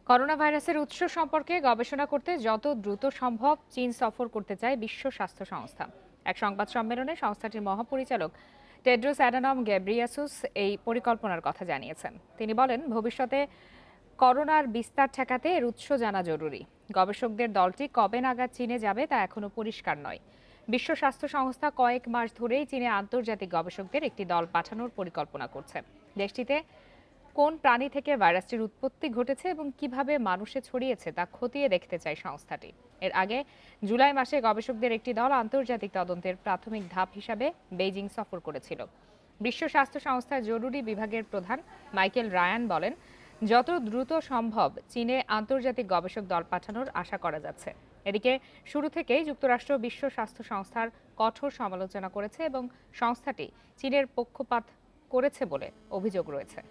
Corona ভাইরাসের উৎস সম্পর্কে গবেষণা করতে যত দ্রুত সম্ভব চীন সফর করতে চায় বিশ্ব স্বাস্থ্য সংস্থা। এক সংবাদ সম্মেলনে সংস্থাটির মহাপরিচালক টেড্রোস অ্যাডানম গেব্রিয়াসুস এই পরিকল্পনার কথা জানিয়েছেন। তিনি বলেন, ভবিষ্যতে করোনার বিস্তার ঠেকাতে এর উৎস জানা জরুরি। গবেষকদের দলটি কবে নাগাদ চীনে যাবে তা এখনো পরিষ্কার নয়। বিশ্ব স্বাস্থ্য সংস্থা কয়েক মাস ধরেই চীনে আন্তর্জাতিক গবেষকদের একটি দল পাঠানোর পরিকল্পনা করছে। দেশটিতে কোন প্রাণী থেকে ভাইরাসটির উৎপত্তি ঘটেছে এবং কিভাবে মানুষে ছড়িয়েছে তা খতিয়ে দেখতে চায় সংস্থাটি। এর আগে জুলাই মাসে গবেষকদের একটি দল আন্তর্জাতিক তদন্তের প্রাথমিক ধাপ হিসাবে বেইজিং সফর করেছিল। বিশ্ব স্বাস্থ্য সংস্থার জরুরি বিভাগের প্রধান মাইকেল রায়ান বলেন, যত দ্রুত সম্ভব চীনে আন্তর্জাতিক গবেষক দল পাঠানোর আশা করা যাচ্ছে। এদিকে শুরু থেকেই যুক্তরাষ্ট্র বিশ্ব স্বাস্থ্য সংস্থার কঠোর সমালোচনা করেছে এবং সংস্থাটি চীনের পক্ষপাত করেছে বলে অভিযোগ রয়েছে।